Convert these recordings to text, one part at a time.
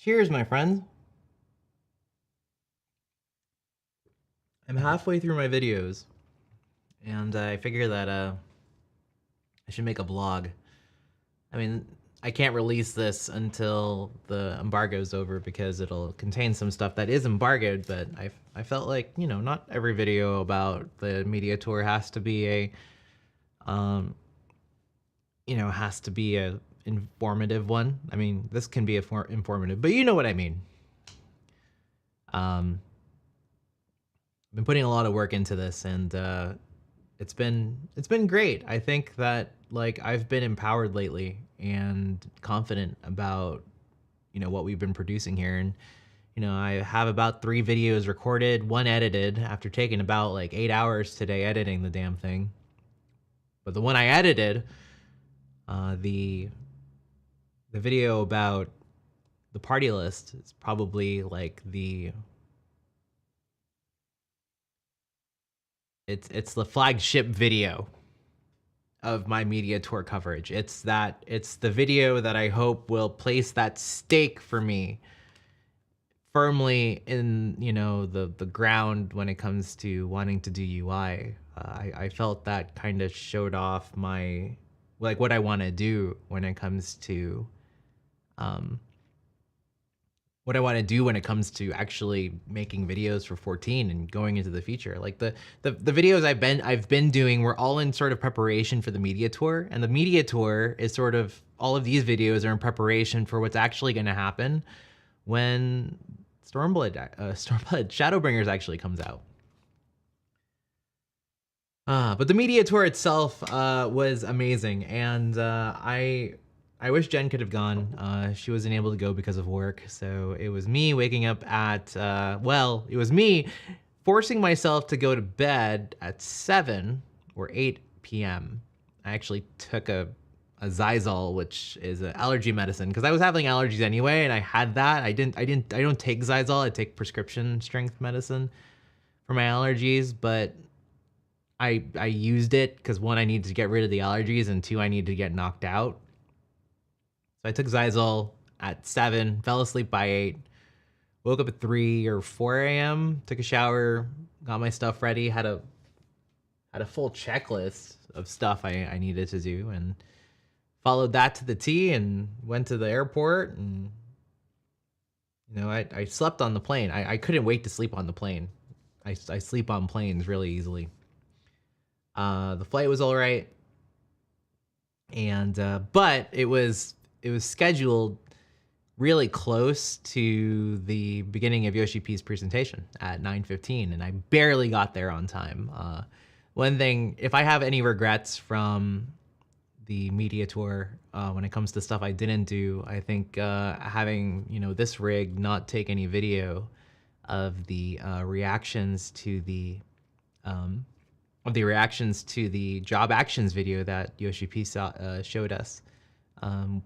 Cheers, my friends. I'm halfway through my videos, and I figure that I should make a vlog. I mean, I can't release this until the embargo's over because it'll contain some stuff that is embargoed, but I felt like, you know, not every video about the media tour has to be has to be a informative one. I mean, this can be informative, but you know what I mean. I've been putting a lot of work into this, and it's been great. I think that like I've been empowered lately and confident about what we've been producing here, and I have about 3 videos recorded, 1 edited after taking about like 8 hours today editing the damn thing. But the one I edited, the video about the party list is probably like it's the flagship video of my media tour coverage. It's the video that I hope will place that stake for me firmly in the ground when it comes to wanting to do UI. I felt that kind of showed off my what I want to do when it comes to what I want to do when it comes to actually making videos for 14 and going into the future. Like the videos I've been doing were all in sort of preparation for the media tour, and the media tour is sort of, all of these videos are in preparation for what's actually going to happen when Shadowbringers actually comes out. But the media tour itself was amazing, and I wish Jen could have gone. She wasn't able to go because of work, so it was me waking up at, it was me forcing myself to go to bed at 7 or 8 p.m. I actually took a Zysol, which is an allergy medicine, because I was having allergies anyway, and I had that. I don't take Zysol. I take prescription strength medicine for my allergies, but I used it because 1, I needed to get rid of the allergies, and 2, I needed to get knocked out. So I took Zysol at 7, fell asleep by 8, woke up at 3 or 4 a.m., took a shower, got my stuff ready, had a full checklist of stuff I needed to do, and followed that to the T, and went to the airport, and I slept on the plane. I couldn't wait to sleep on the plane. I sleep on planes really easily. The flight was all right, and but it was scheduled really close to the beginning of Yoshi P's presentation at 9:15, and I barely got there on time. One thing, if I have any regrets from the media tour when it comes to stuff I didn't do, I think having this rig not take any video of the reactions to the job actions video that Yoshi P showed us.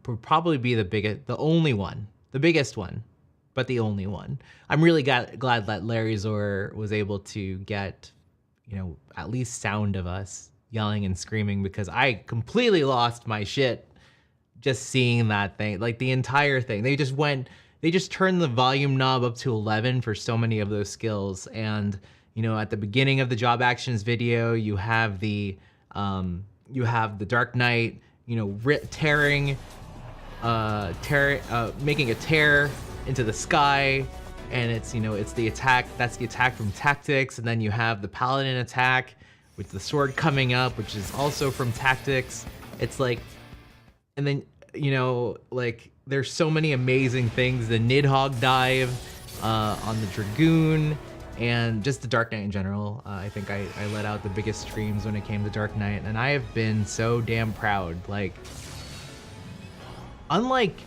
Would probably be the biggest one, but the only one. I'm really glad that Larry Zor was able to get, at least sound of us yelling and screaming, because I completely lost my shit just seeing that thing, like the entire thing. They just turned the volume knob up to 11 for so many of those skills, and at the beginning of the job actions video, you have the Dark Knight, making a tear into the sky, and it's the attack. That's the attack from Tactics, and then you have the Paladin attack with the sword coming up, which is also from Tactics. It's like, and then there's so many amazing things. The Nidhogg dive on the Dragoon, and just the Dark Knight in general. I think I let out the biggest streams when it came to Dark Knight, and I have been so damn proud. Like, unlike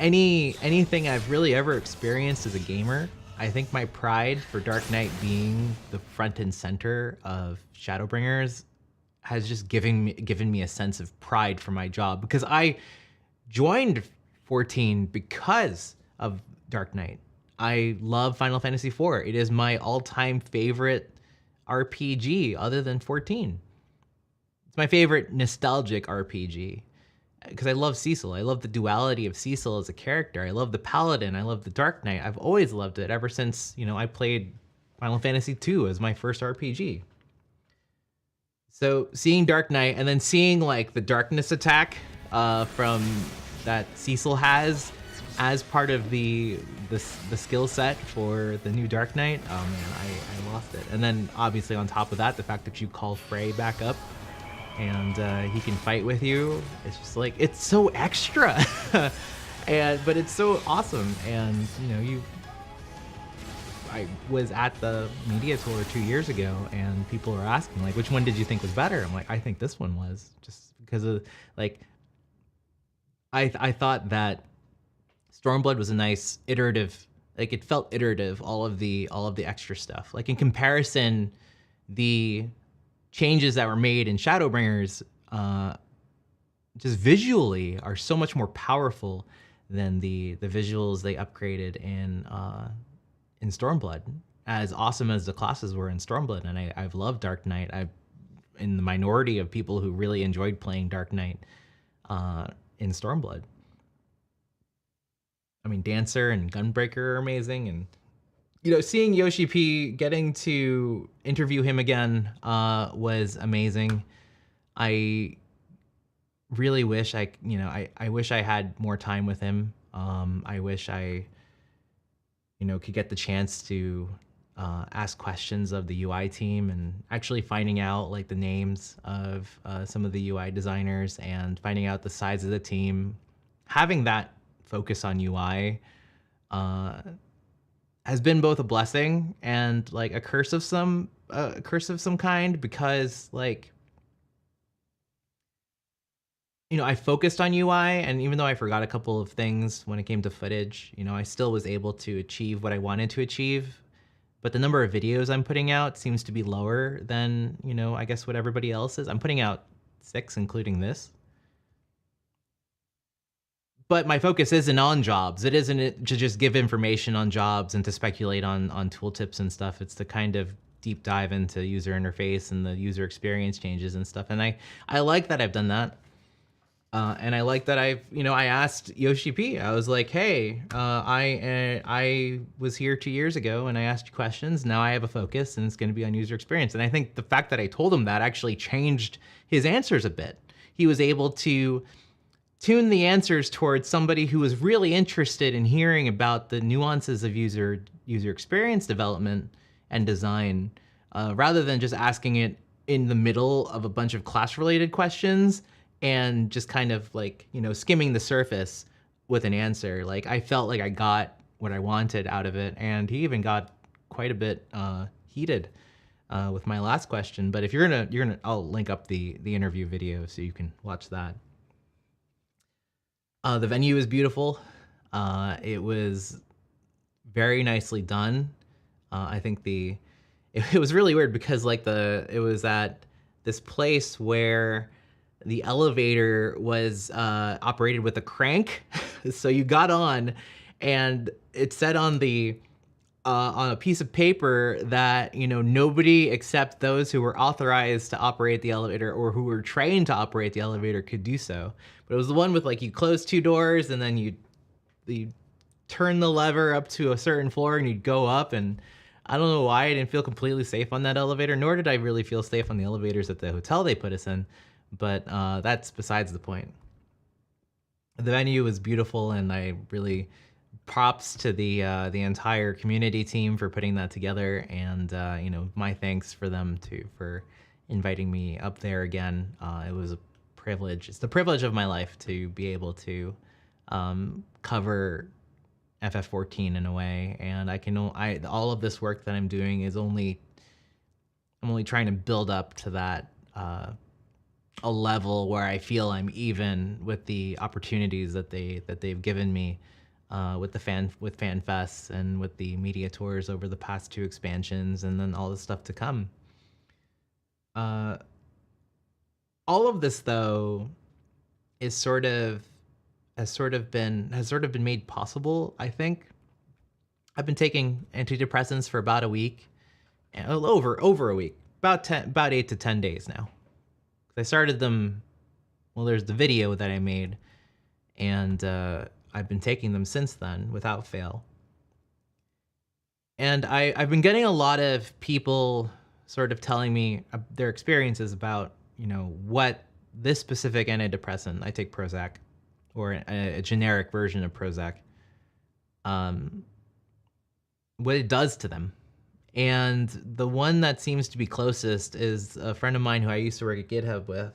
anything I've really ever experienced as a gamer, I think my pride for Dark Knight being the front and center of Shadowbringers has just given me a sense of pride for my job, because I joined 14 because of Dark Knight. I love Final Fantasy IV. It is my all-time favorite RPG other than 14. It's my favorite nostalgic RPG. because I love Cecil. I love the duality of Cecil as a character. I love the Paladin. I love the Dark Knight. I've always loved it ever since, I played Final Fantasy II as my first RPG. So seeing Dark Knight and then seeing like the darkness attack from that Cecil has as part of the skill set for the new Dark Knight, oh man, I lost it. And then obviously on top of that, the fact that you call Frey back up and he can fight with you, it's just like, it's so extra. But it's so awesome. And I was at the media tour 2 years ago and people were asking like, which one did you think was better? I'm like, I think this one was, just because of like, I thought that Stormblood was a nice iterative, like it felt iterative, all of the extra stuff. Like in comparison, the changes that were made in Shadowbringers just visually are so much more powerful than the visuals they upgraded in Stormblood. As awesome as the classes were in Stormblood, and I've loved Dark Knight. I'm in the minority of people who really enjoyed playing Dark Knight in Stormblood. I mean, Dancer and Gunbreaker are amazing, and seeing Yoshi P, getting to interview him again was amazing. I really wish I wish I had more time with him. I wish I could get the chance to ask questions of the UI team and actually finding out like the names of some of the UI designers and finding out the size of the team. Having that focus on UI has been both a blessing and like a curse of some kind, because like I focused on UI, and even though I forgot a couple of things when it came to footage, I still was able to achieve what I wanted to achieve. But the number of videos I'm putting out seems to be lower than, I guess what everybody else is. I'm putting out 6, including this. But my focus isn't on jobs. It isn't to just give information on jobs and to speculate on tooltips and stuff. It's to kind of deep dive into user interface and the user experience changes and stuff. And I like that I've done that. And I like that I asked Yoshi P. I was like, hey, I was here 2 years ago and I asked you questions. Now I have a focus and it's going to be on user experience. And I think the fact that I told him that actually changed his answers a bit. He was able to tune the answers towards somebody who was really interested in hearing about the nuances of user experience development and design, rather than just asking it in the middle of a bunch of class-related questions and just kind of like, skimming the surface with an answer. Like I felt like I got what I wanted out of it, and he even got quite a bit heated with my last question. But if you're gonna, I'll link up the interview video so you can watch that. The venue is beautiful. It was very nicely done. I think it was really weird because like it was at this place where the elevator was operated with a crank. So you got on and it said on a piece of paper that, nobody except those who were authorized to operate the elevator or who were trained to operate the elevator could do so. But it was the one with like, you close 2 doors and then you turn the lever up to a certain floor and you'd go up. And I don't know why I didn't feel completely safe on that elevator, nor did I really feel safe on the elevators at the hotel they put us in. But that's besides the point. The venue was beautiful, and I really props to the entire community team for putting that together, and my thanks for them for inviting me up there again. It was a privilege. It's the privilege of my life to be able to cover FF14 in a way, and all of this work that I'm doing is I'm only trying to build up to that a level where I feel I'm even with the opportunities that they've given me with FanFests and with the media tours over the past 2 expansions, and then all the stuff to come. All of this though has sort of been made possible. I think I've been taking antidepressants for about a week, over a week, about 8 to 10 days now. I started them, Well, there's the video that I made, and I've been taking them since then without fail. And I've been getting a lot of people sort of telling me their experiences about, what this specific antidepressant, I take Prozac, or a generic version of Prozac, what it does to them. And the one that seems to be closest is a friend of mine who I used to work at GitHub with,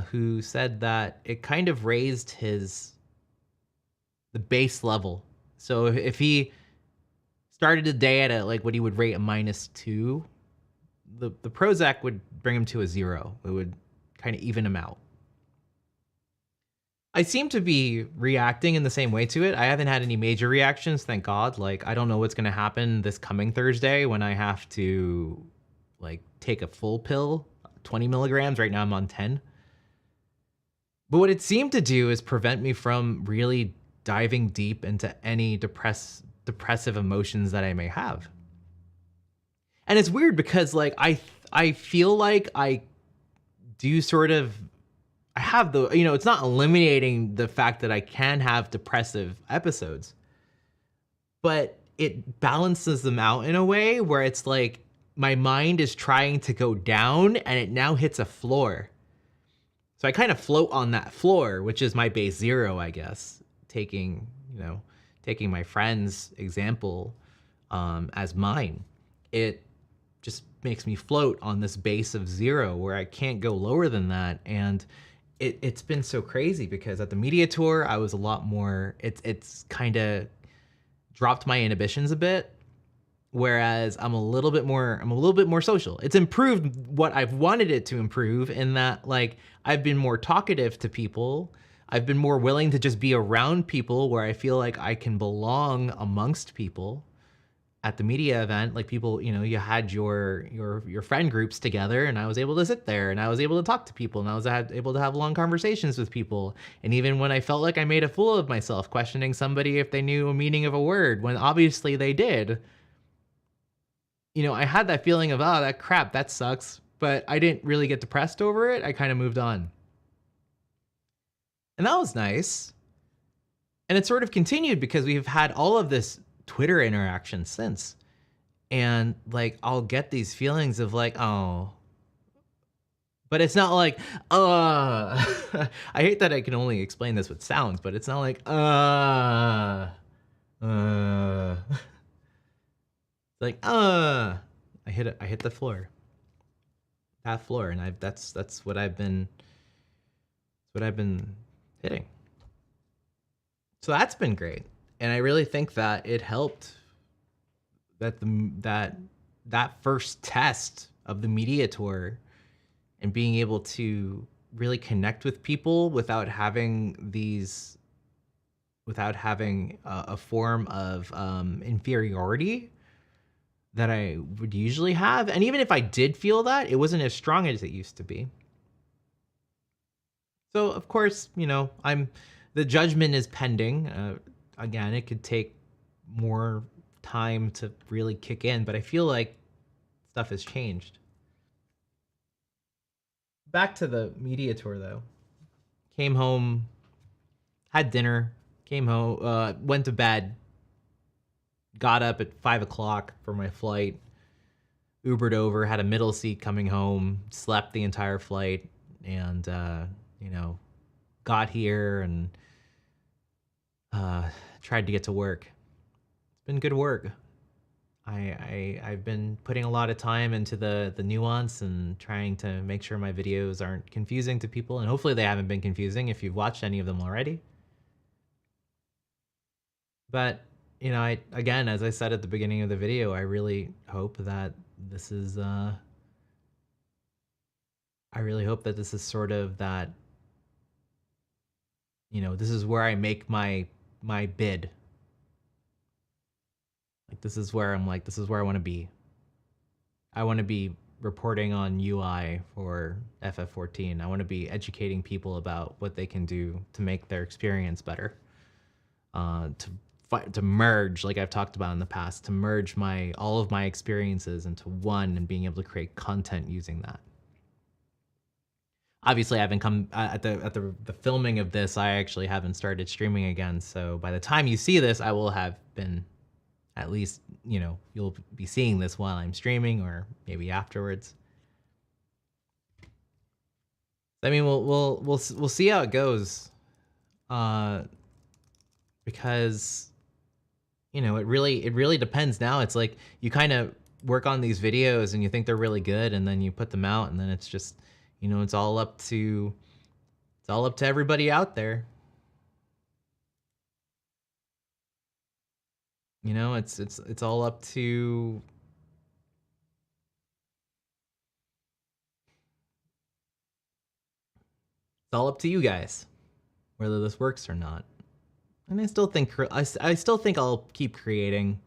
who said that it kind of raised the base level. So if he started the day at like what he would rate a -2, the Prozac would bring him to a 0. It would kind of even him out. I seem to be reacting in the same way to it. I haven't had any major reactions, thank God. Like, I don't know what's going to happen this coming Thursday when I have to like take a full pill, 20 milligrams. Right now I'm on 10. But what it seemed to do is prevent me from really diving deep into any depressive emotions that I may have. And it's weird because like I feel like I do sort of, I have the, it's not eliminating the fact that I can have depressive episodes, but it balances them out in a way where it's like my mind is trying to go down and it now hits a floor. So I kind of float on that floor, which is my base 0, I guess, taking my friend's example as mine. It just makes me float on this base of 0 where I can't go lower than that. And it's been so crazy because at the media tour, I was a lot more, it's kind of dropped my inhibitions a bit. Whereas I'm a little bit more social. It's improved what I've wanted it to improve in that like I've been more talkative to people. I've been more willing to just be around people where I feel like I can belong amongst people. At the media event, like people, you had your friend groups together, and I was able to sit there and I was able to talk to people and I was able to have long conversations with people. And even when I felt like I made a fool of myself, questioning somebody if they knew a meaning of a word, when obviously they did, I had that feeling of, oh, that crap, that sucks. But I didn't really get depressed over it. I kind of moved on. And that was nice. And it sort of continued because we've had all of this Twitter interaction since. And like, I'll get these feelings of like, oh, but it's not like, I hate that I can only explain this with sounds, but it's not like, like, I hit the floor, that floor. And that's what I've been hitting. So that's been great. And I really think that it helped that that first test of the media tour and being able to really connect with people without having a form of inferiority that I would usually have. And even if I did feel that, it wasn't as strong as it used to be. So of course, the judgment is pending. Again, it could take more time to really kick in, but I feel like stuff has changed. Back to the media tour though. Came home, had dinner, came home, went to bed, got up at 5 o'clock for my flight, Ubered over, had a middle seat coming home, slept the entire flight, and, got here and tried to get to work. It's been good work. I've been putting a lot of time into the nuance and trying to make sure my videos aren't confusing to people, and hopefully they haven't been confusing if you've watched any of them already. But, again, as I said at the beginning of the video, I really hope that this is, sort of that, this is where I make my bid. Like, this is where I'm like, this is where I want to be. I want to be reporting on UI for FF14. I want to be educating people about what they can do to make their experience better. To merge, like I've talked about in the past, to merge all of my experiences into one and being able to create content using that. obviously I haven't come at the filming of this. I actually haven't started streaming again. So by the time you see this, I will have been, at least, you know, you'll be seeing this while I'm streaming or maybe afterwards. I mean, we'll see how it goes, because, you know, it really depends. Now it's like you kind of work on these videos and you think they're really good, and then you put them out, and then it's just, you know, it's all up to everybody out there. You know, it's all up to, it's all up to you guys whether this works or not. And I still think I'll keep creating.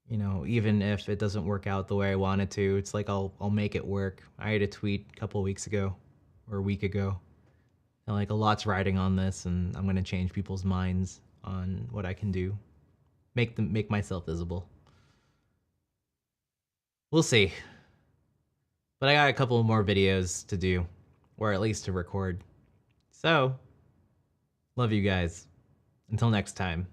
You know, even if it doesn't work out the way I want it to, it's like I'll make it work. I had a tweet a couple of weeks ago or a week ago. And like, a lot's riding on this, and I'm gonna change people's minds on what I can do. Make myself visible. We'll see. But I got a couple more videos to do, or at least to record. So, love you guys. Until next time.